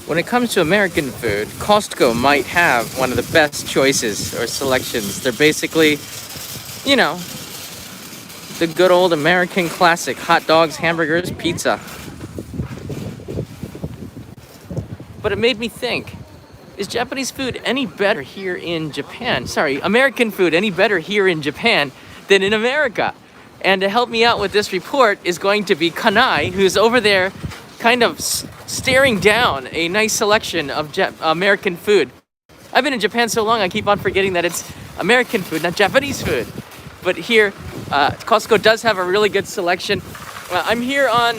When it comes to American food, Costco might have one of the best choices or selections. They're basically, you know, the good old American classic hot dogs, hamburgers, pizza. But it made me think, is Japanese food any better here in Japan? Sorry, American food any better here in Japan than in America? And to help me out with this report is going to be Kanai, who's over there kind of staring down a nice selection of American food. I've been in Japan so long, I keep on forgetting that it's American food, not Japanese food. But here, Costco does have a really good selection. I'm here on...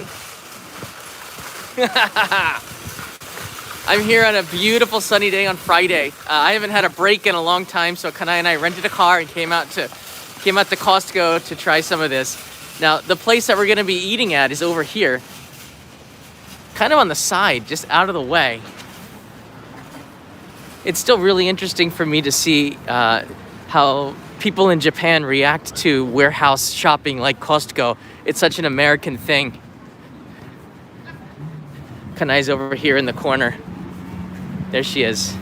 I'm here on a beautiful sunny day on Friday. I haven't had a break in a long time, so Kanai and I rented a car and came out to Costco to try some of this. Now, the place that we're gonna be eating at is over here, kind of on the side, just out of the way. It's still really interesting for me to see how people in Japan react to warehouse shopping like Costco. It's such an American thing. Kanai's over here in the corner. There she is.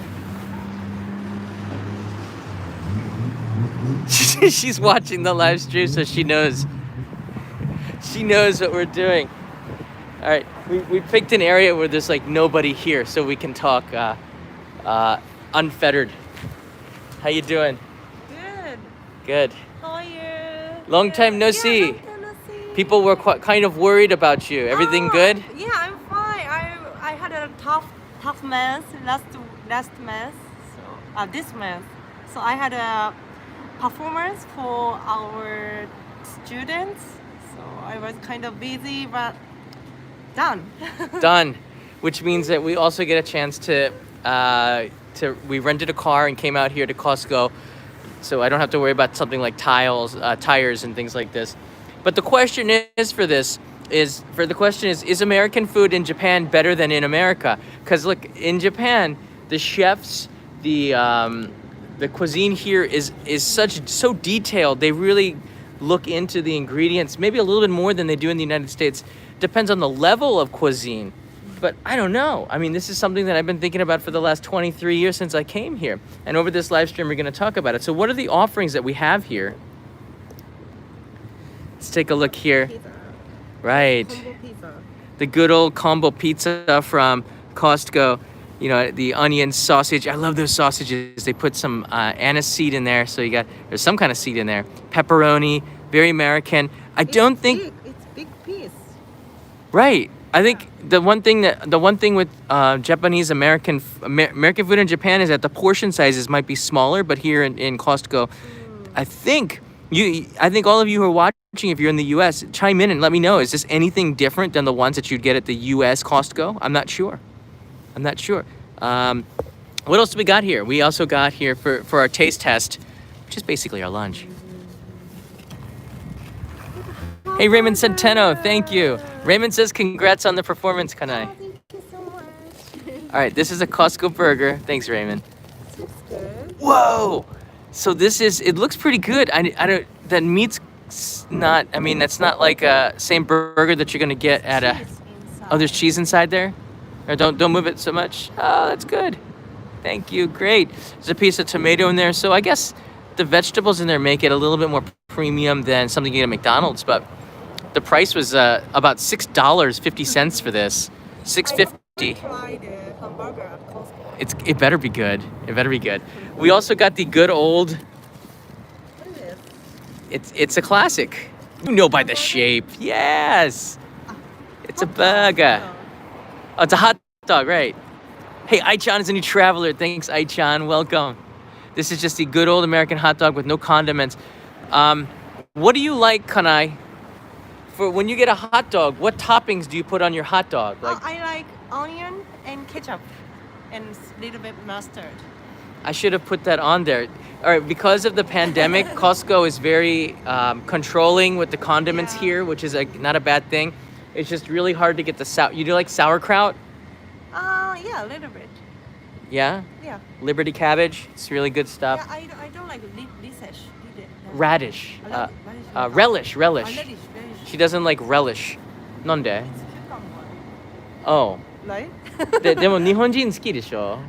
She's watching the live stream, so she knows. She knows what we're doing. All right, we picked an area where there's like nobody here, so we can talk unfettered. How you doing? Good. Good. How are you? Long time no see. Long time no see. People were kind of worried about you. Everything good? Yeah, I'm fine. I had a tough month last month. So this month. So I had a performance for our students. So I was kind of busy, but done. Done. Which means that we also get a chance to we rented a car and came out here to Costco, so I don't have to worry about something like tires and things like this. But the question is American food in Japan better than in America? Because look, in Japan, the chefs, the cuisine here is so detailed. They really look into the ingredients, maybe a little bit more than they do in the United States. Depends on the level of cuisine. But I don't know. I mean, this is something that I've been thinking about for the last 23 years since I came here. And over this live stream, we're going to talk about it. So what are the offerings that we have here? Let's take a look here. Pizza. Right. Combo pizza. The good old combo pizza from Costco. You know, the onion sausage. I love those sausages. They put some anise seed in there. So there's some kind of seed in there. Pepperoni, very American. It's big piece. Right. I think the one thing with Japanese American food in Japan is that the portion sizes might be smaller, but here in Costco, I think all of you who are watching, if you're in the U.S., chime in and let me know. Is this anything different than the ones that you'd get at the U.S. Costco? I'm not sure. What else do we got here? We also got here for our taste test, which is basically our lunch. Hey, Raymond Centeno, thank you. Raymond says congrats on the performance, Kanai. Thank you so much. All right, this is a Costco burger. Thanks, Raymond. Looks good. Whoa! So it looks pretty good. That meat's not, I mean, that's not like a same burger that you're gonna get at there's cheese inside there? Or don't move it so much. Oh, that's good. Thank you, great. There's a piece of tomato in there. So I guess the vegetables in there make it a little bit more premium than something you get at McDonald's, but the price was about $6.50 for this. $6.50. Try the hamburger at Costco. It better be good. It better be good. We also got the good old. What is this? It's a classic. You know by the shape. Yes. It's a burger. Oh, it's a hot dog, right? Hey, Aichan is a new traveler. Thanks, Aichan. Welcome. This is just the good old American hot dog with no condiments. What do you like, Kanai? For when you get a hot dog, what toppings do you put on your hot dog? I like onion and ketchup and a little bit mustard. I should have put that on there. All right, because of the pandemic, Costco is very controlling with the condiments here, which is not a bad thing. It's just really hard to get the You do like sauerkraut? Yeah, a little bit. Yeah? Yeah. Liberty cabbage. It's really good stuff. Yeah, I don't like Radish. Relish. Relish. She doesn't like relish. Nonde? It's cucumber. Oh, right? でも日本人好きでしょ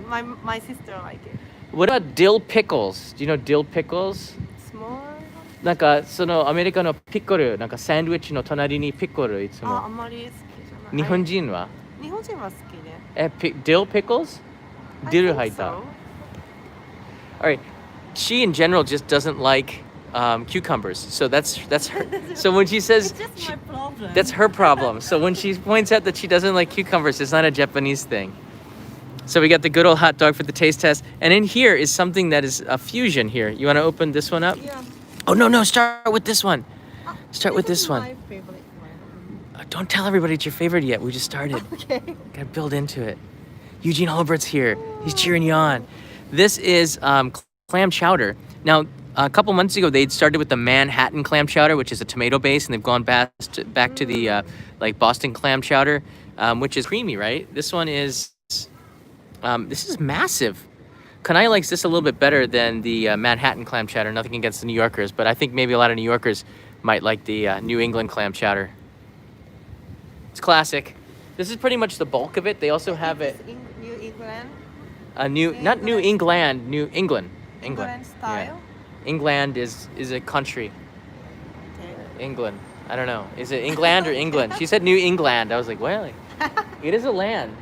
My sister like it. What about dill pickles? Do you know dill pickles? Small. なんかそのアメリカのピコルなんかサンドイッチの隣にピコルいつもあまり好きじゃない。日本人は日本人は好きで。dill pickles? I ディル think 入った so. Alright, she in general just doesn't like cucumbers. So that's her. So when she says It's just my problem. that's her problem. So when she points out that she doesn't like cucumbers, it's not a Japanese thing. So we got the good old hot dog for the taste test. And in here is something that is a fusion here. You want to open this one up? Yeah. Oh, no, start with this one. Start with This this is one. my favorite one. Don't tell everybody it's your favorite yet. We just started. Okay. Gotta build into it. Eugene Holbert's here. He's cheering you on. This is clam chowder. Now, a couple months ago, they'd started with the Manhattan clam chowder, which is a tomato base, and they've gone back to the like Boston clam chowder, which is creamy, right? This one is this is massive. Kanai likes this a little bit better than the Manhattan clam chowder. Nothing against the New Yorkers, but I think maybe a lot of New Yorkers might like the New England clam chowder. It's classic. This is pretty much the bulk of it. They also have it. New England. Not New England, New England. England style. Yeah. England is a country. Okay. England. I don't know. Is it England or England? She said New England. I was like, well, it is a land.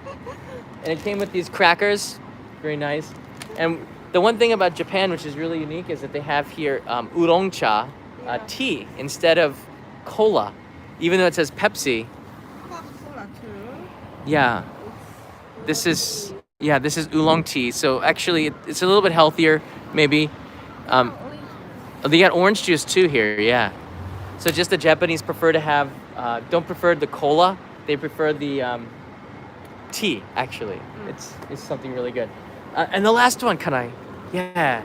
And it came with these crackers. Very nice. And the one thing about Japan, which is really unique, is that they have here oolong cha, tea, instead of cola. Even though it says Pepsi. Coca-Cola too. Yeah. This is oolong tea. So actually, it's a little bit healthier, maybe. They got orange juice too here, yeah. So just the Japanese prefer to have, don't prefer the cola. They prefer the tea, actually. It's something really good. And the last one, Kanai. Yeah.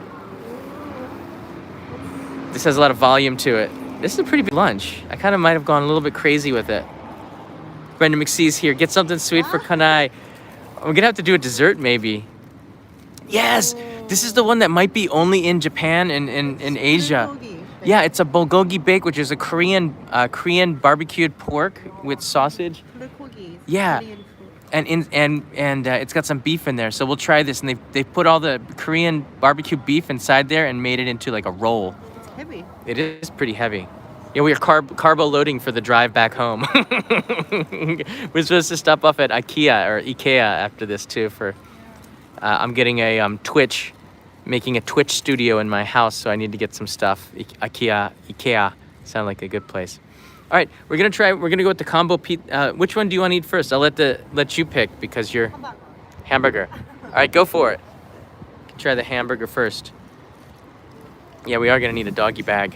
This has a lot of volume to it. This is a pretty big lunch. I kind of might have gone a little bit crazy with it. Brenda McSee's here. Get something sweet for Kanai. We're gonna have to do a dessert, maybe. Yes! This is the one that might be only in Japan and in Asia. Bulgogi. Yeah, it's a bulgogi bake, which is a Korean barbecued pork with sausage. Bulgogi is Yeah. Korean food. And it's got some beef in there. So we'll try this. And they put all the Korean barbecue beef inside there and made it into like a roll. It's heavy. It is pretty heavy. Yeah, we are carbo loading for the drive back home. We're supposed to stop off at IKEA after this too. I'm getting a making a Twitch studio in my house, so I need to get some stuff. IKEA sound like a good place. All right, we're gonna go with the combo pizza. Which one do you want to eat first? I'll let you pick because you're hamburger. All right, go for it. Try the hamburger first. Yeah, we are gonna need a doggy bag.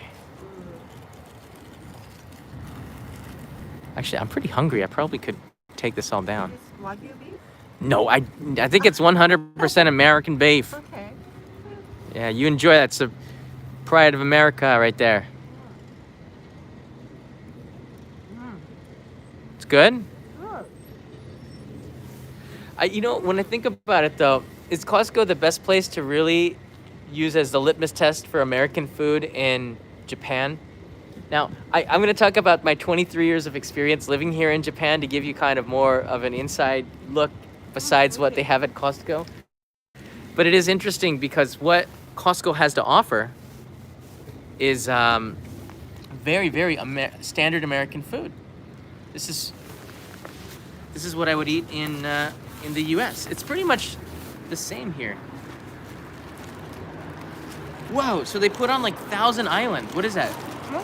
Actually, I'm pretty hungry. I probably could take this all down. It's Wagyu beef? No, I think it's 100% American beef. Okay. Yeah, you enjoy that. It's the pride of America right there. It's good? Good. When I think about it though, is Costco the best place to really use as the litmus test for American food in Japan? Now, I'm going to talk about my 23 years of experience living here in Japan to give you kind of more of an inside look besides what they have at Costco. But it is interesting because what Costco has to offer is very, very standard American food. This is what I would eat in the U.S. It's pretty much the same here. Whoa! So they put on like Thousand Island. What is that? Huh?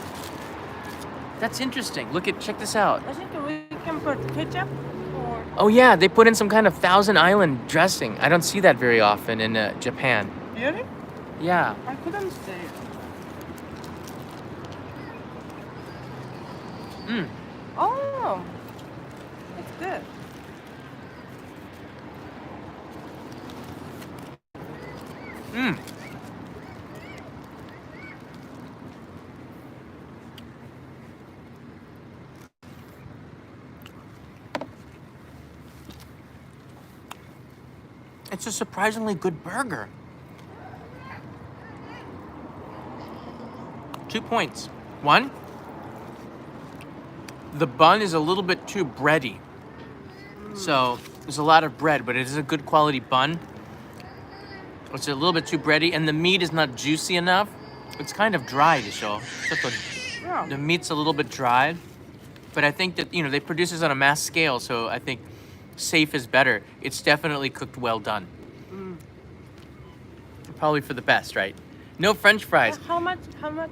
That's interesting. Check this out. I think we can put ketchup or Oh yeah, they put in some kind of Thousand Island dressing. I don't see that very often in Japan. really? Yeah. I couldn't say. Mm. Oh, it's good. Mm. It's a surprisingly good burger. 2 points. One, the bun is a little bit too bready. So there's a lot of bread, but it is a good quality bun. It's a little bit too bready, and the meat is not juicy enough. It's kind of dry, so Yeah. the meat's a little bit dry. But I think that, they produce this on a mass scale, so I think safe is better. It's definitely cooked well done. Probably for the best, right? No French fries. How much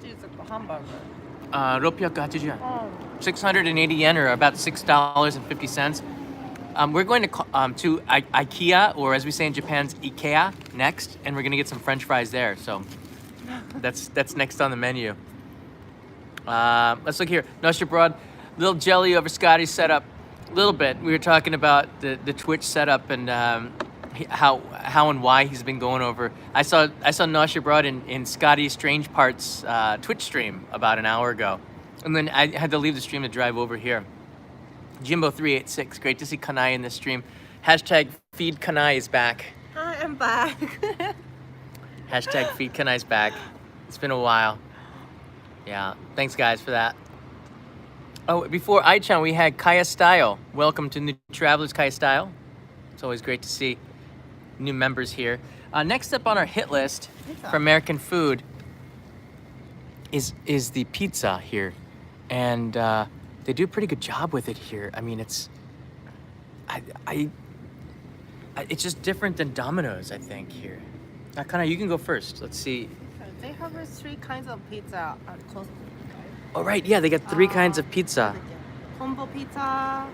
is a hamburger? 680 yen. Oh. 680 yen, or about $6.50. We're going to IKEA, or as we say in Japan's, IKEA, next, and we're gonna get some French fries there. So that's next on the menu. Let's look here. Nostra Broad, little jelly over Scotty's setup. A little bit. We were talking about the Twitch setup and how and why he's been going over. I saw Nostra Broad in Scotty's Strange Parts Twitch stream about an hour ago, and then I had to leave the stream to drive over here. Jimbo386, great to see Kanai in this stream. Hashtag feed Kanai is back. I am back. Hashtag feed Kanai's back. It's been a while. Yeah, thanks guys for that. Oh, before Ai-chan, we had Kaya Style. Welcome to New Travelers, Kaya Style. It's always great to see new members here. Next up on our hit list for American food is the pizza here. And they do a pretty good job with it here. I mean, it's just different than Domino's, I think, here. Kana, you can go first. Let's see. They have 3 kinds of pizza at Costco. Oh, right. Yeah, they got 3 kinds of pizza. Combo pizza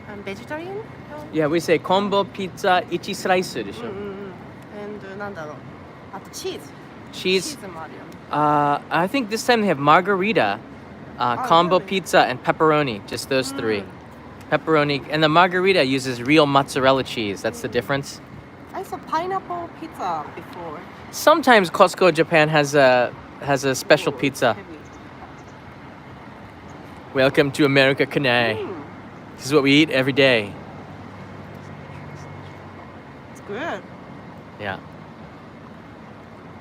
and vegetarian. Yeah, we say combo pizza 1 スライスでしょ. And なんだろう。あとチーズ。 Cheese. チーズもあるよね。 I think this time they have margarita, combo really? pizza, and pepperoni. Just those 3. Pepperoni, and the margarita uses real mozzarella cheese. That's the difference. I saw pineapple pizza before. Sometimes Costco Japan has a special pizza. Heavy. Welcome to America, Kanai. This is what we eat every day. It's good. Yeah.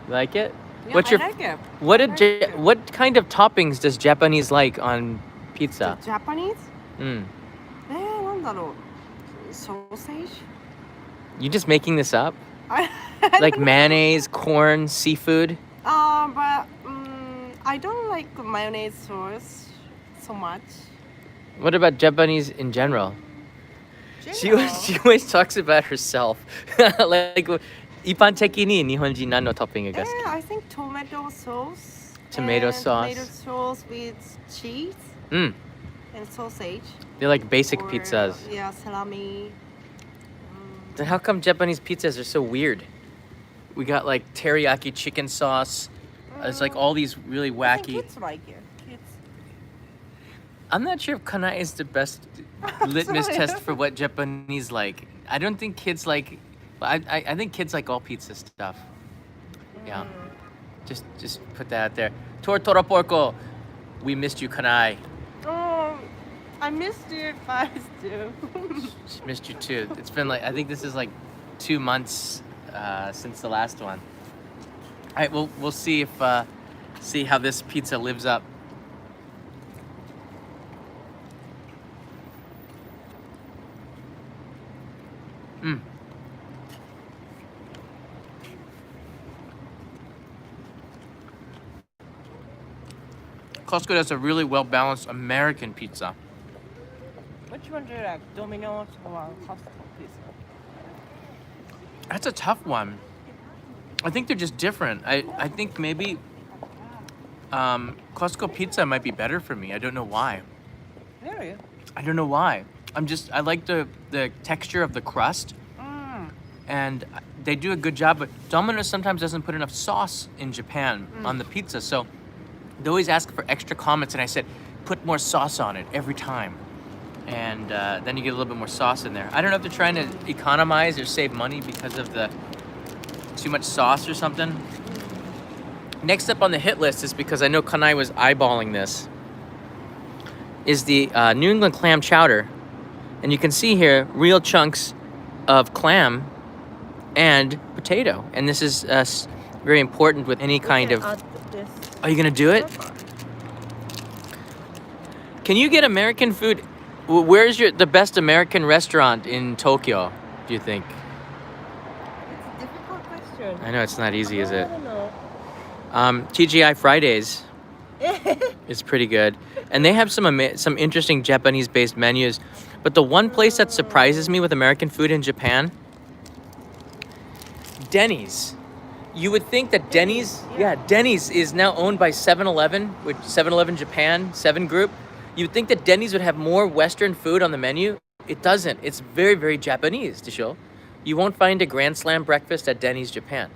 You like it? Yeah, What's I your like it. what kind of toppings does Japanese like on pizza? Japanese? うん。なんだろう。Sausage? You just making this up? I Like don't know. mayonnaise, corn, seafood? But I don't like mayonnaise sauce so much. What about Japanese in general? She General. always talks about herself. Like 一般的に日本人何のトッピングが好き? I think tomato sauce. Tomato and sauce. Tomato sauce with cheese and sausage. They're like basic or, pizzas. Yeah, salami. Then how come Japanese pizzas are so weird? We got like teriyaki chicken sauce. It's like all these really I think wacky. kids like it. Kids. I'm not sure if Kanai is the best litmus Sorry. test for what Japanese like. I don't think kids like. I think kids like all pizza stuff. Yeah. Just put that out there. Tortoro Porco, we missed you, Kanai. Oh, I missed you guys too. She missed you too. It's been like, I think this is like 2 months since the last one. All right, we'll see if see how this pizza lives up. Costco does a really well-balanced American pizza. Which one do you like, Domino's or Costco pizza? That's a tough one. I think they're just different. I think maybe Costco pizza might be better for me. I don't know why. Really? I don't know why. I like the texture of the crust, and they do a good job. But Domino's sometimes doesn't put enough sauce in Japan on the pizza, so they always ask for extra comments, and I said, put more sauce on it every time. And then you get a little bit more sauce in there. I don't know if they're trying to economize or save money because of the too much sauce or something. Next up on the hit list is because I know Kanai was eyeballing this, is the New England clam chowder. And you can see here real chunks of clam and potato. And this is very important with any kind of... Are you gonna do it? Can you get American food Where's the best American restaurant in Tokyo, do you think? It's a difficult question. I know it's not easy, is it? I don't know. TGI Fridays is pretty good. And they have some interesting Japanese-based menus. But the one place that surprises me with American food in Japan, Denny's. You would think that Denny's, Denny's is now owned by 7-Eleven, which 7-Eleven Japan, 7 Group. You'd think that Denny's would have more Western food on the menu. It doesn't. It's very, very Japanese, Disho. You won't find a Grand Slam breakfast at Denny's Japan.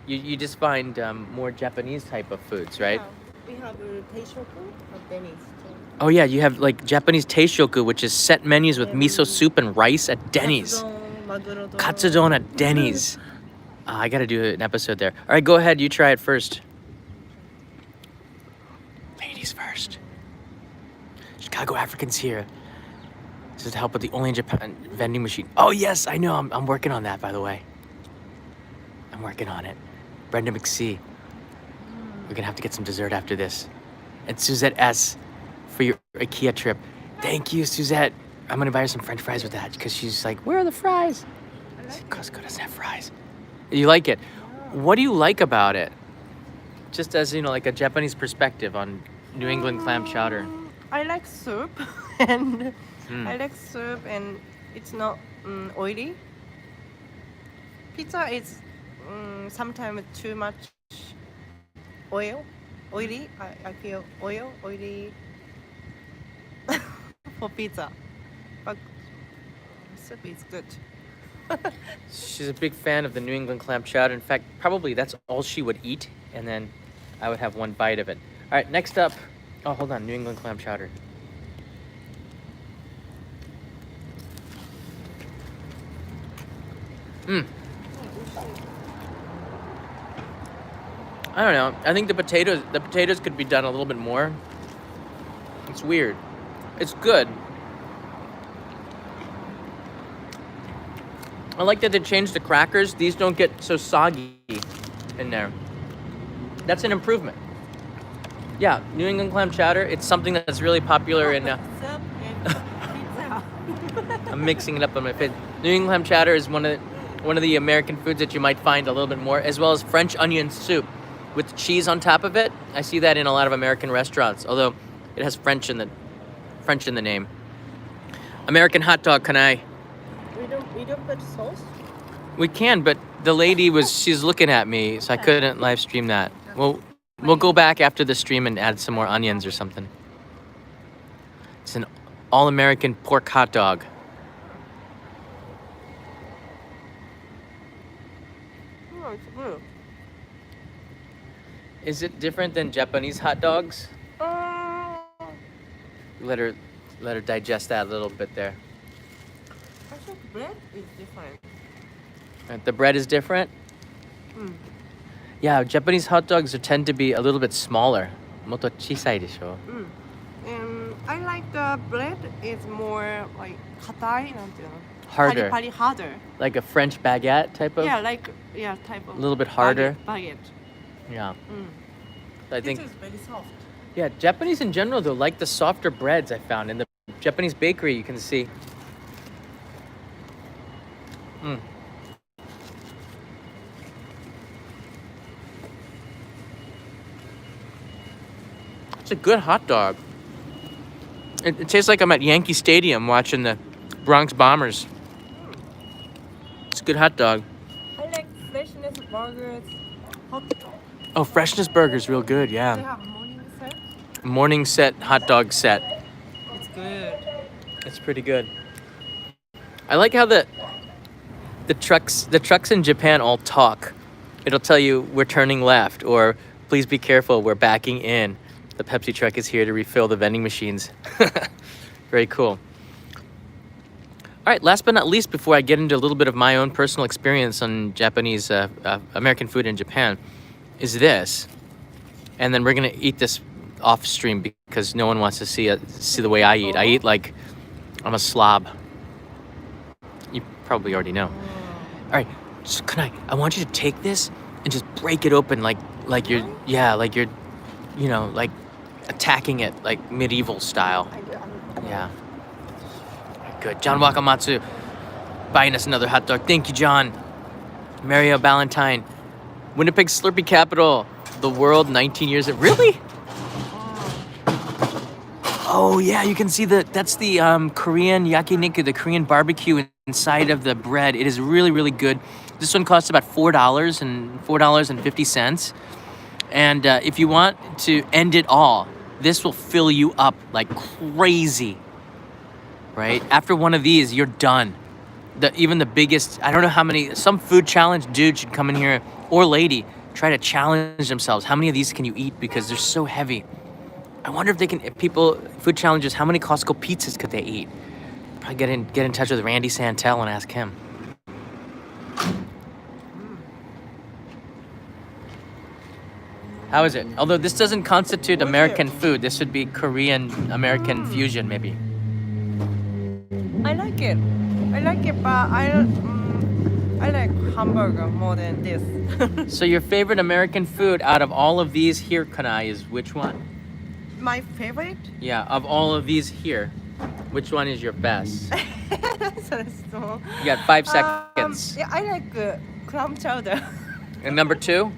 You just find more Japanese type of foods, right? Yeah. We have teishoku at Denny's too. Oh yeah, you have like Japanese teishoku, which is set menus with miso soup and rice at Denny's. Katsudon at Denny's. I gotta do an episode there. All right, go ahead. You try it first. Ladies first. Chicago Africans here. This is to help with the only in Japan vending machine. Oh yes, I know. I'm working on that, by the way. I'm working on it. Brenda McSee. We're gonna have to get some dessert after this. And Suzette S. for your IKEA trip. Thank you, Suzette. I'm gonna buy her some French fries with that because she's like, where are the fries? Costco doesn't have fries. You like it? What do you like about it? Just as, like a Japanese perspective on New England clam chowder. I like soup and it's not oily. Pizza is sometimes too much oily. I feel oily for pizza, but soup is good. She's a big fan of the New England clam chowder. In fact, probably that's all she would eat, and then I would have one bite of it. All right, next up. Oh, hold on. New England clam chowder. I don't know. I think the potatoes could be done a little bit more. It's weird. It's good. I like that they changed the crackers. These don't get so soggy in there. That's an improvement. Yeah, New England clam chowder. It's something that's really popular in. Soup and pizza. I'm mixing it up on my face. New England clam chowder is one of the American foods that you might find a little bit more, as well as French onion soup with cheese on top of it. I see that in a lot of American restaurants, although it has French in the name. American hot dog, can I? We don't put sauce. We can, but the lady she's looking at me, so I couldn't live stream that. Well, we'll go back after the stream and add some more onions or something. It's an all-American pork hot dog. Oh, it's good. Is it different than Japanese hot dogs? Let her digest that a little bit there. I think bread is different. The bread is different? Yeah, Japanese hot dogs tend to be a little bit smaller. Moto chisai desho. I like the bread is more like katai, Harder. Pari harder. Like a French baguette type of? Type of. A little bit harder? Baguette. Yeah. I think. This is very soft. Yeah, Japanese in general, though, like the softer breads I found. In the Japanese bakery, you can see. It's a good hot dog. It tastes like I'm at Yankee Stadium watching the Bronx Bombers. It's a good hot dog. I like freshness burgers. Hot dog. Oh, Freshness Burger's real good, They yeah. have morning set. Morning set, hot dog set. It's good. It's pretty good. I like how the trucks in Japan all talk. It'll tell you we're turning left, or please be careful, we're backing in. The Pepsi truck is here to refill the vending machines. Very cool. All right, last but not least, before I get into a little bit of my own personal experience on Japanese, American food in Japan, is this. And then we're gonna eat this off stream because no one wants to see the way I eat. I eat like I'm a slob. You probably already know. All right, so I want you to take this and just break it open like you're like attacking it like medieval style. Yeah. good. John Wakamatsu buying us another hot dog. Thank you, John. Mario Ballantyne. Winnipeg Slurpee capital. The world 19 years of... Really? Oh, yeah, you can see that's the Korean yakiniku, the Korean barbecue inside of the bread. It is really, really good. This one costs about $4 and $4.50. And if you want to end it all, this will fill you up like crazy, right? After one of these, you're done. Even the biggest, I don't know how many, some food challenge dude should come in here, or lady, try to challenge themselves. How many of these can you eat? Because they're so heavy. I wonder if people, food challenges, how many Costco pizzas could they eat? Probably get in touch with Randy Santel and ask him. How is it? Although this doesn't constitute American food, this would be Korean American fusion, maybe. I like it, but I like hamburger more than this. So your favorite American food out of all of these here, Kanai, is which one? My favorite? Yeah, of all of these here, which one is your best? So, You got 5 seconds. yeah, I like clam chowder. And number 2?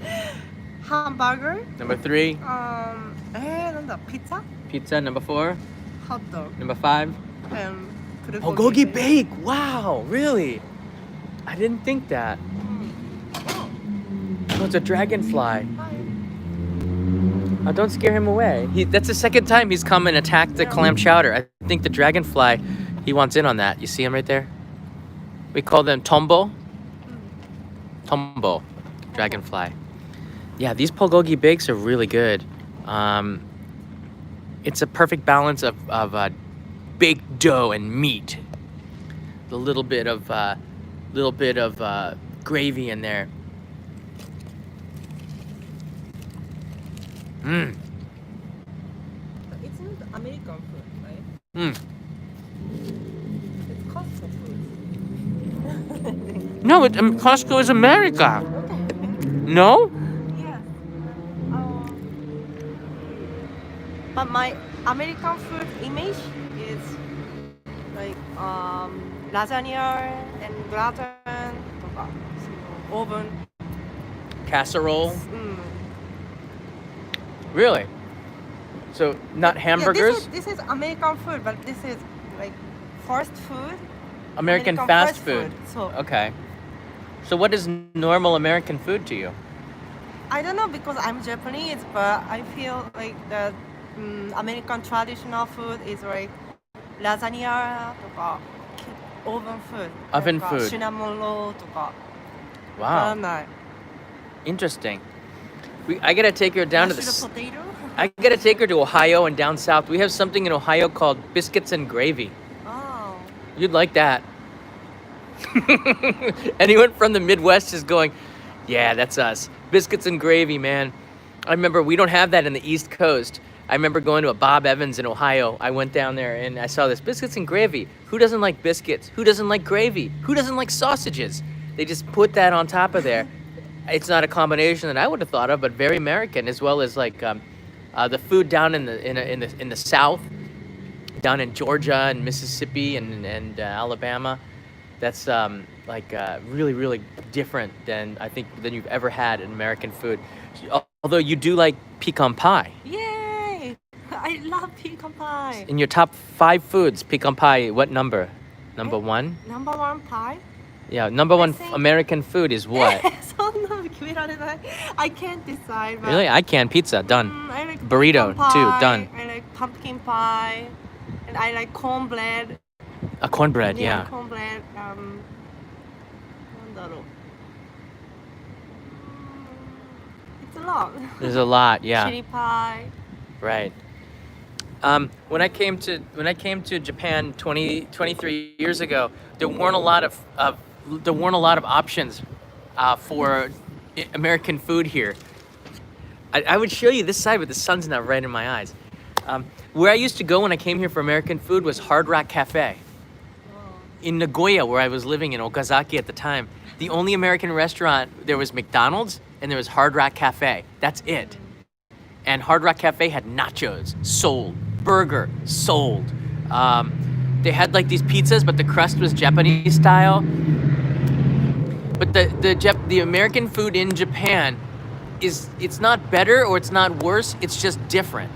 Hamburger. Number 3? なんだ pizza? Pizza. Number 4? Hot dog. Number 5? And Bulgogi bake. Wow, really? I didn't think that. Oh, it's a dragonfly. Oh, don't scare him away. That's the second time he's come and attacked the clam chowder. I think the dragonfly, he wants in on that. You see him right there? We call them tombo. Tombo, dragonfly. Yeah, these bulgogi bakes are really good. It's a perfect balance of baked dough and meat. A little bit of gravy in there. Mmm. It's not American food, right? Mmm. It's Costco food. No, Costco is America. No? Yeah. But my American food image is like lasagna and gratin, oven. Casserole? Really? So not hamburgers? Yeah, this is American food, but this is like fast food. American fast food. So Okay. So what is normal American food to you? I don't know because I'm Japanese, but I feel like the American traditional food is like lasagna とか oven food. Oven なんか food. cinnamon roll とか Wow. ない Interesting. I gotta take her down to the... Mashed potato? I gotta take her to Ohio and down south. We have something in Ohio called biscuits and gravy. Oh. You'd like that. Anyone from the Midwest is going, yeah, that's us. Biscuits and gravy, man. I remember we don't have that in the East Coast. I remember going to a Bob Evans in Ohio. I went down there and I saw this biscuits and gravy. Who doesn't like biscuits? Who doesn't like gravy? Who doesn't like sausages? They just put that on top of there. It's not a combination that I would have thought of, but very American, as well as like the food down in the South, down in Georgia and Mississippi and Alabama. That's really, really different than you've ever had in American food. Although you do like pecan pie. Yay! I love pecan pie. In your top 5 foods, pecan pie, what number? Number 1? Number 1 pie? Yeah, number 1 think- American food is what? そんなの決められない I can't decide. But, Really? I can. Pizza, done. I like Burrito, pecan too, pie, done. I like pumpkin pie. And I like cornbread. A cornbread, yeah. cornbread. なんだろう It's a lot. There's a lot, yeah. Chili pie. Right. When I came to Japan 23 years ago, there weren't a lot of options for American food here. I would show you this side, but the sun's not right in my eyes. Where I used to go when I came here for American food was Hard Rock Cafe. In Nagoya, where I was living in Okazaki at the time, the only American restaurant, there was McDonald's and there was Hard Rock Cafe. That's it. And Hard Rock Cafe had nachos sold, burger sold, They had like these pizzas, but the crust was Japanese style. But the American food in Japan it's not better or it's not worse. It's just different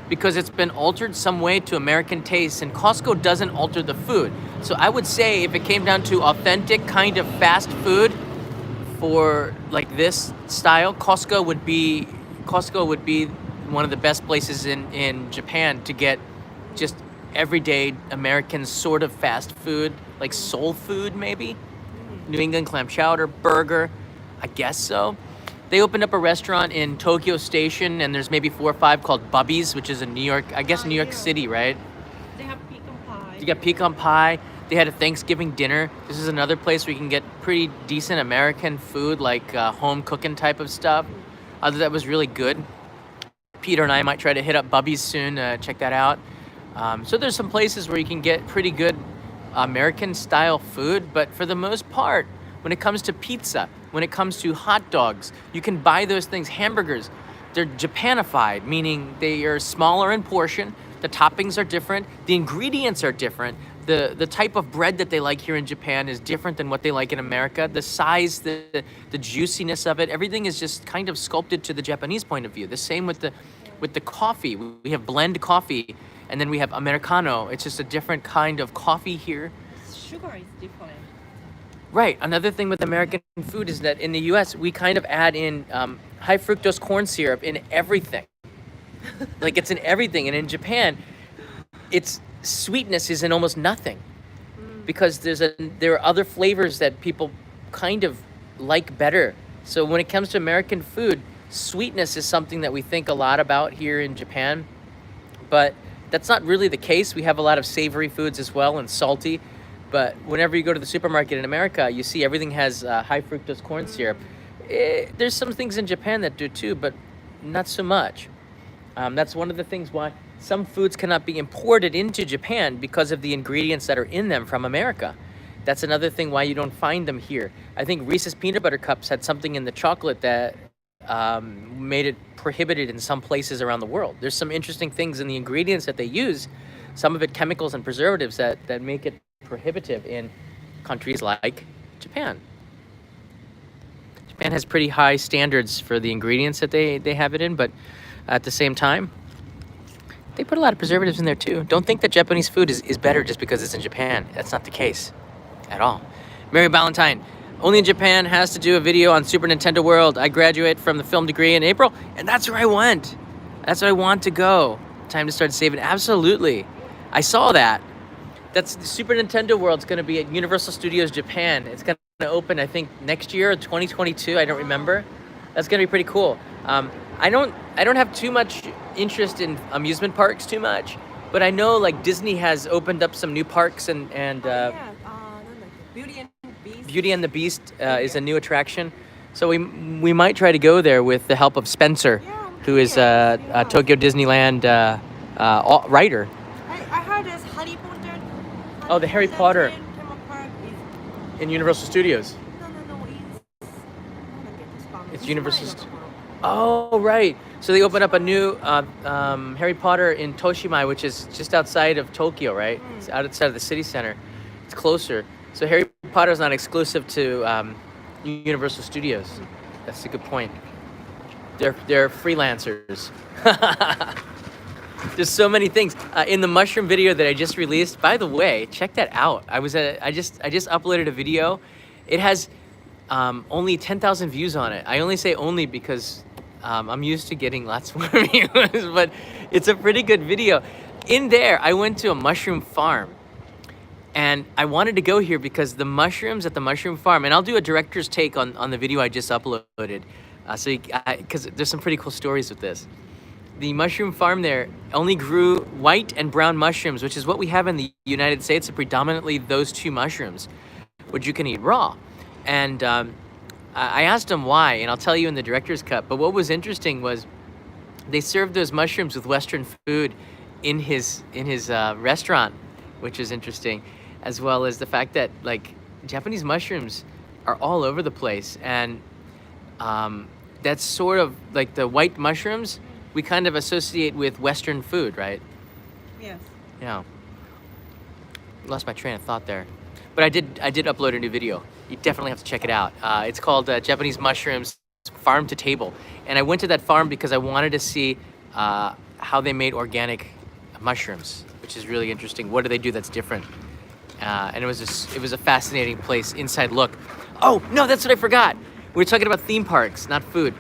because it's been altered some way to American tastes, and Costco doesn't alter the food. So I would say if it came down to authentic kind of fast food for like this style, Costco would be one of the best places in Japan to get just everyday American sort of fast food, like soul food maybe. New England clam chowder, burger, I guess so. They opened up a restaurant in Tokyo Station, and there's maybe 4 or 5 called Bubby's, which is in New York, I guess New York City, right? They have pecan pie. You got pecan pie. They had a Thanksgiving dinner. This is another place where you can get pretty decent American food, like home cooking type of stuff. That was really good. Peter and I might try to hit up Bubby's soon, check that out. So there's some places where you can get pretty good American style food, but for the most part, when it comes to pizza, when it comes to hot dogs, you can buy those things. Hamburgers, they're Japanified, meaning they are smaller in portion, the toppings are different, the ingredients are different, the type of bread that they like here in Japan is different than what they like in America. The size, the juiciness of it, everything is just kind of sculpted to the Japanese point of view. The same with the coffee. We have blend coffee, and then we have Americano. It's just a different kind of coffee here. Sugar is different. Right. Another thing with American food is that in the U.S., we kind of add in high fructose corn syrup in everything. Like it's in everything. And in Japan, its sweetness is in almost nothing because there are other flavors that people kind of like better. So when it comes to American food, sweetness is something that we think a lot about here in Japan, but that's not really the case. We have a lot of savory foods as well and salty, but whenever you go to the supermarket in America, you see everything has high fructose corn syrup. There's some things in Japan that do too, but not so much. That's one of the things why some foods cannot be imported into Japan because of the ingredients that are in them from America. That's another thing why you don't find them here. I think Reese's Peanut Butter Cups had something in the chocolate that made it prohibited in some places around the world. There's some interesting things in the ingredients that they use, some of it chemicals and preservatives that make it prohibitive in countries like Japan. Japan has pretty high standards for the ingredients that they have it in, but at the same time, they put a lot of preservatives in there too. Don't think that Japanese food is better just because it's in Japan. That's not the case at all. Mary Ballantyne, only in Japan has to do a video on Super Nintendo World. I graduate from the film degree in April, and that's where I went. That's where I want to go. Time to start saving. Absolutely. I saw that. That's the Super Nintendo World's going to be at Universal Studios Japan. It's going to open, I think, next year, 2022. I don't remember. That's going to be pretty cool. I don't have too much interest in amusement parks too much, but I know like Disney has opened up some new parks and Beauty and the Beast is a new attraction. So we might try to go there with the help of Spencer, who is a Tokyo Disneyland writer. I heard there's Harry Potter. Oh, the Harry Potter theme park is in Universal Studios. no. It's Universal. Oh, right. So they opened up a new Harry Potter in Toshima, which is just outside of Tokyo, right? It's outside of the city center. It's closer. So Harry Potter is not exclusive to Universal Studios. That's a good point. They're freelancers. There's so many things in the mushroom video that I just released. By the way, check that out. I just uploaded a video. It has only 10,000 views on it. I only say only because I'm used to getting lots more views, but it's a pretty good video. In there, I went to a mushroom farm, and I wanted to go here because the mushrooms at the mushroom farm, and I'll do a director's take on the video I just uploaded, because there's some pretty cool stories with this. The mushroom farm there only grew white and brown mushrooms, which is what we have in the United States, predominantly those two mushrooms, which you can eat raw. And I asked him why, and I'll tell you in the director's cut. But what was interesting was they served those mushrooms with Western food in his restaurant, which is interesting, as well as the fact that like Japanese mushrooms are all over the place, and that's sort of like the white mushrooms we kind of associate with Western food, right? yes. Yeah. Lost my train of thought there. But I did upload a new video. You definitely have to check it out. It's called Japanese Mushrooms Farm to Table. And I went to that farm because I wanted to see how they made organic mushrooms, which is really interesting. What do they do that's different? And it was a fascinating place, inside look. Oh, no, that's what I forgot. We were talking about theme parks, not food.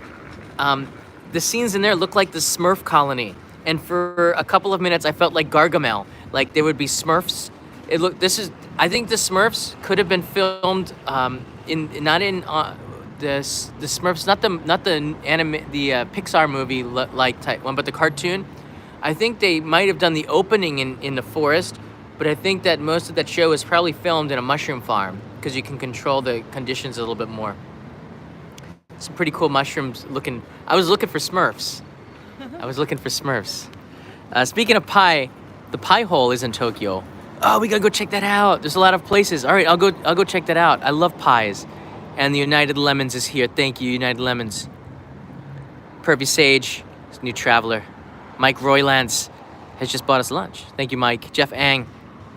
The scenes in there look like the Smurf colony. And for a couple of minutes, I felt like Gargamel. Like there would be Smurfs. I think the Smurfs could have been filmed the Smurfs, not the Pixar movie like type one, but the cartoon. I think they might have done the opening in the forest, but I think that most of that show is probably filmed in a mushroom farm because you can control the conditions a little bit more. Some pretty cool mushrooms looking. I was looking for Smurfs. Speaking of pie, the pie hole is in Tokyo. Oh, we gotta go check that out. There's a lot of places. All right, I'll go check that out. I love pies. And the United Lemons is here. Thank you, United Lemons. Pervy Sage, new traveler. Mike Roylance has just bought us lunch. Thank you, Mike. Jeff Ang.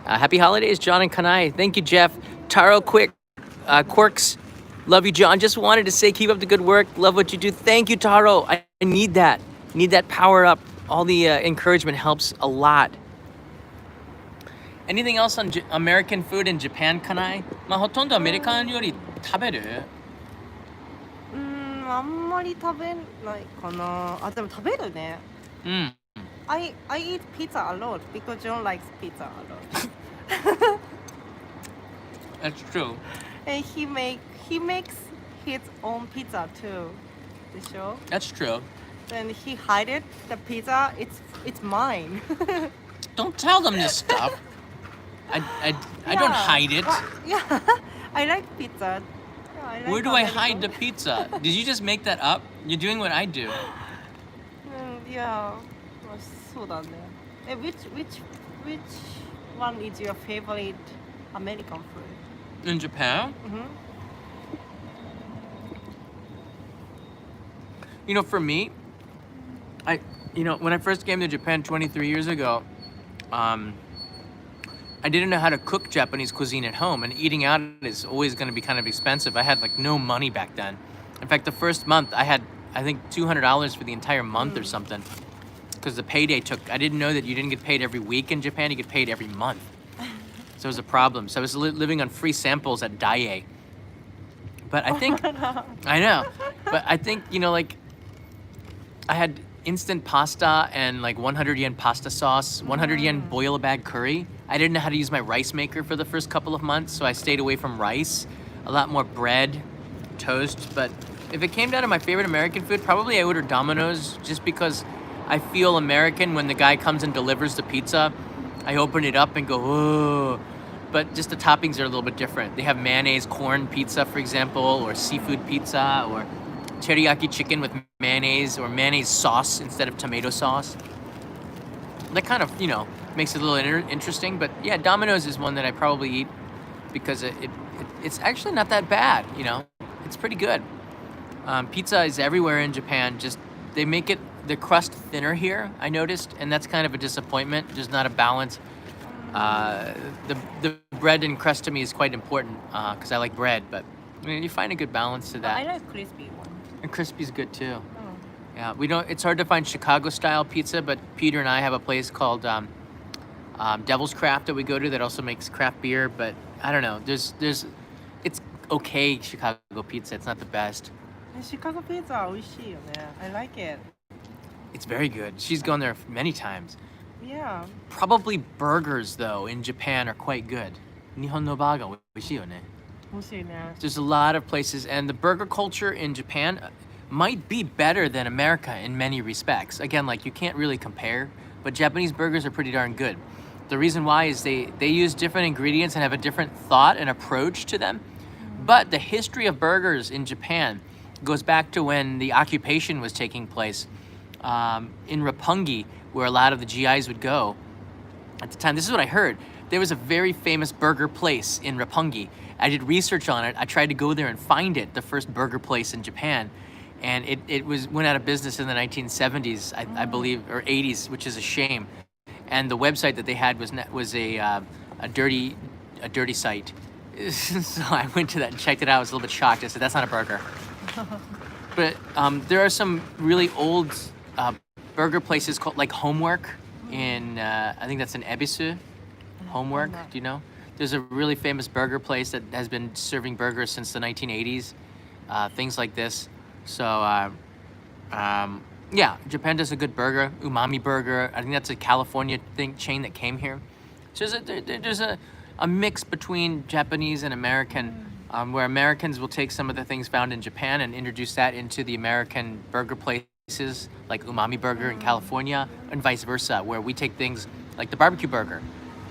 Happy holidays, John and Kanai. Thank you, Jeff. Taro Quirks. Love you, John. Just wanted to say keep up the good work. Love what you do. Thank you, Taro. I need that. Need that power up. All the encouragement helps a lot. Anything else on American food in Japan, Kanai? まあほとんどアメリカン料理食べる？あんまり食べないかな。あ、でも食べるね。I eat pizza a lot because John likes pizza a lot. That's true. And he makes his own pizza too. The show. That's true. And he hid it. The pizza, it's mine. Don't tell them this stuff. I don't hide it. Yeah, I like pizza. Yeah, I like Where do I American. hide the pizza? Did you just make that up? You're doing what I do. Yeah. そうだね。Which one is your favorite American food? In Japan? You know, for me, when I first came to Japan 23 years ago, I didn't know how to cook Japanese cuisine at home, and eating out is always going to be kind of expensive. I had like no money back then. In fact, the first month I had, I think, $200 for the entire month or something, because the payday I didn't know that you didn't get paid every week in Japan, you get paid every month. So it was a problem. So I was living on free samples at Daiei. But I think, I know, but I think, like, I had instant pasta and like 100 yen pasta sauce, 100 yen boil a bag curry. I didn't know how to use my rice maker for the first couple of months, so I stayed away from rice. A lot more bread, toast. But if it came down to my favorite American food, probably I order Domino's, just because I feel American when the guy comes and delivers the pizza. I open it up and go, oh. But just the toppings are a little bit different. They have mayonnaise corn pizza, for example, or seafood pizza, or teriyaki chicken with mayonnaise, or mayonnaise sauce instead of tomato sauce. That kind of, makes it a little interesting. But yeah, Domino's is one that I probably eat because it's actually not that bad, It's pretty good. Pizza is everywhere in Japan. Just they make the crust thinner here, I noticed, and that's kind of a disappointment. There's not a balance. The bread and crust to me is quite important because I like bread, but you find a good balance to that. I like crispy one. And crispy's good too. Yeah, it's hard to find Chicago style pizza, but Peter and I have a place called Devil's Craft that we go to that also makes craft beer. But I don't know. It's okay Chicago pizza. It's not the best. Chicago pizza 美味しいよね. I like it. It's very good. She's gone there many times. Yeah. Probably burgers though in Japan are quite good. Nihon no baga 美味しいよね. There's a lot of places, and the burger culture in Japan might be better than America in many respects. Again, like, you can't really compare, but Japanese burgers are pretty darn good. The reason why is they use different ingredients and have a different thought and approach to them. But the history of burgers in Japan goes back to when the occupation was taking place in Roppongi, where a lot of the GIs would go at the time. This is what I heard. There was a very famous burger place in Roppongi. I did research on it. I tried to go there and find it, the first burger place in Japan. And it went out of business in the 1970s, I believe, or 80s, which is a shame. And the website that they had was a a dirty site. So I went to that and checked it out. I was a little bit shocked. I said, that's not a burger. But there are some really old burger places called like Homework in, I think that's in Ebisu. Homework, do you know? There's a really famous burger place that has been serving burgers since the 1980s. Things like this. So yeah, Japan does a good burger, umami burger. I think that's a California chain that came here. So there's a mix between Japanese and American, where Americans will take some of the things found in Japan and introduce that into the American burger places, like umami burger in California, and vice versa, where we take things like the barbecue burger.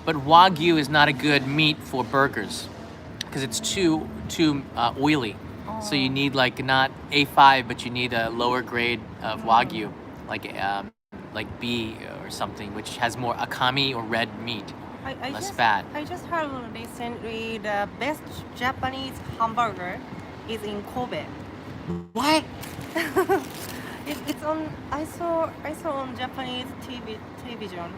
But Wagyu is not a good meat for burgers because it's too oily. So you need like not A5, but you need a lower grade of Wagyu, like B or something, which has more akami or red meat, less fat. I just heard recently the best Japanese hamburger is in Kobe. What? It's on. I saw on Japanese television.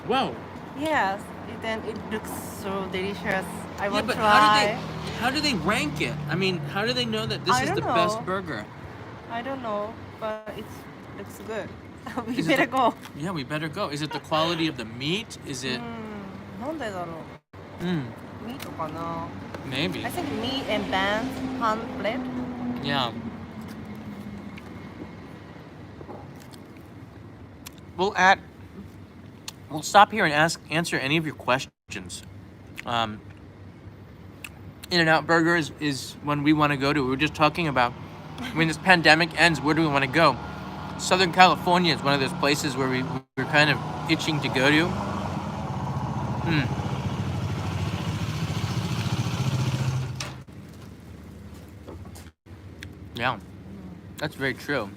Whoa. Yes, then it looks so delicious. I want but to try. how do they rank it? I mean, how do they know that this is the best burger? I don't know, but it looks good. We Is it better the- go. Yeah, we better go. Is it the quality of the meat? Is it? なんでだろう。 Mm, Meat かな。 maybe. I think meat and buns, pan bread. Yeah. We'll stop here and answer any of your questions. In-N-Out Burger is when we want to go to. We were just talking about when this pandemic ends, where do we want to go? Southern California is one of those places where we're kind of itching to go to. Yeah, that's very true.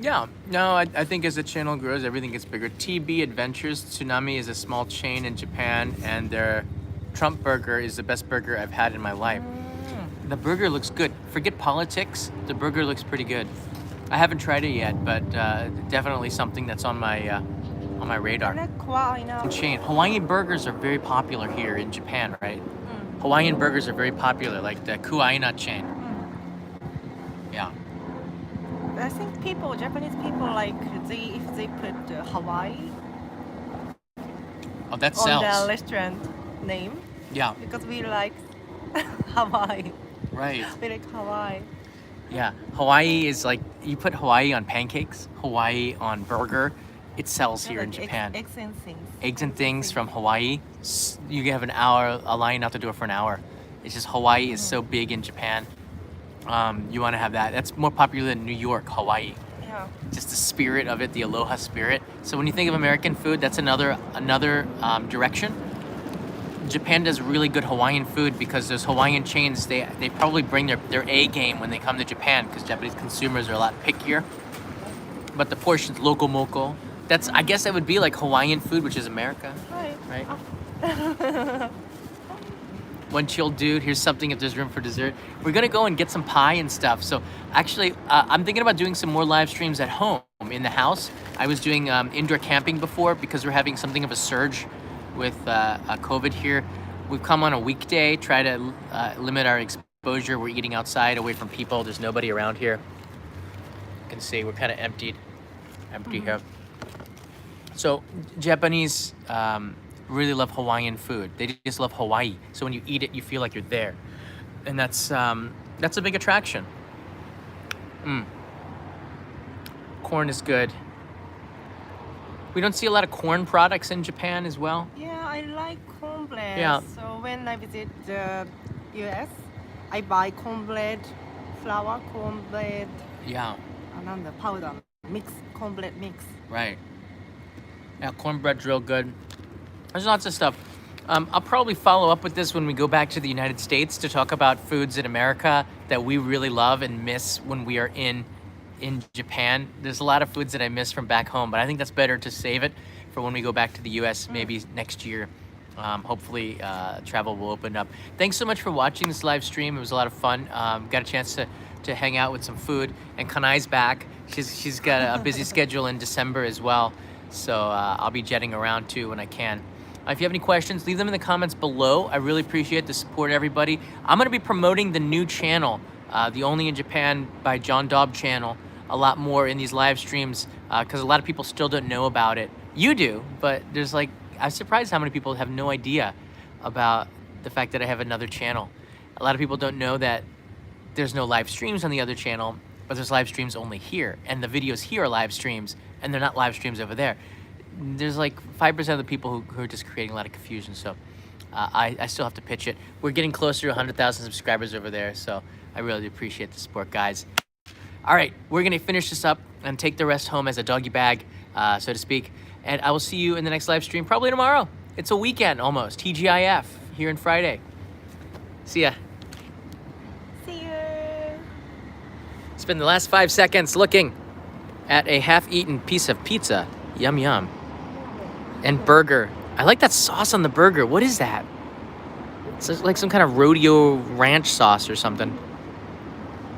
Yeah, no, I think as the channel grows, everything gets bigger. TB Adventures Tsunami is a small chain in Japan, and their Trump burger is the best burger I've had in my life. The burger looks good. Forget politics, the burger looks pretty good. I haven't tried it yet, but definitely something that's on my radar. Chain. Hawaiian burgers are very popular here in Japan, right? Hawaiian burgers are very popular, like the Kuaina chain. Yeah. I think Japanese people like if they put Hawaii Oh, that on sells. the restaurant name Yeah, because we like Hawaii. right. We like Hawaii. Yeah, Hawaii is like, you put Hawaii on pancakes, Hawaii on burger, it sells here in Like Japan. Eggs and things. Eggs and things from Hawaii, you have a line out the door for an hour. It's just Hawaii is so big in Japan. You want to have that. That's more popular than New York, Hawaii. Yeah. Just the spirit of it, the aloha spirit. So when you think of American food, that's another direction. Japan does really good Hawaiian food because those Hawaiian chains, they probably bring their A game when they come to Japan because Japanese consumers are a lot pickier. But the portions, loco moco, I guess that would be like Hawaiian food, which is America, right? One chill dude, here's something if there's room for dessert. We're gonna go and get some pie and stuff. So actually, I'm thinking about doing some more live streams at home in the house. I was doing indoor camping before because we're having something of a surge with COVID here. We've come on a weekday, try to limit our exposure. We're eating outside, away from people. There's nobody around here. You can see we're kind of empty here. So Japanese really love Hawaiian food. They just love Hawaii. So when you eat it, you feel like you're there, and that's a big attraction. Corn is good. We don't see a lot of corn products in Japan as well. Yeah, I like cornbread. Yeah. So when I visit the US, I buy cornbread, flour cornbread, Yeah, and the powder mix, cornbread mix. right. Yeah, cornbread's real good. There's lots of stuff. I'll probably follow up with this when we go back to the United States to talk about foods in America that we really love and miss when we are in Japan. There's a lot of foods that I miss from back home, but I think that's better to save it for when we go back to the US maybe next year. Hopefully travel will open up. Thanks so much for watching this live stream. It was a lot of fun. Got a chance to hang out with some food, and Kanai's back. She's got a busy schedule in December as well. So I'll be jetting around too when I can. If you have any questions, leave them in the comments below. I really appreciate the support, everybody. I'm going to be promoting the new channel, the Only in Japan by John Daub channel, a lot more in these live streams because a lot of people still don't know about it. You do, but there's like, I'm surprised how many people have no idea about the fact that I have another channel. A lot of people don't know that there's no live streams on the other channel, but there's live streams only here. And the videos here are live streams, and they're not live streams over there. There's like 5% of the people who are just creating a lot of confusion. So I still have to pitch it. We're getting closer to 100,000 subscribers over there. So I really appreciate the support, guys. All right, we're going to finish this up and take the rest home as a doggy bag, so to speak. And I will see you in the next live stream, probably tomorrow. It's a weekend almost, TGIF, here in Friday. See ya. See you. Spend the last 5 seconds looking at a half-eaten piece of pizza. Yum, yum. And burger. I like that sauce on the burger. What is that? It's like some kind of rodeo ranch sauce or something.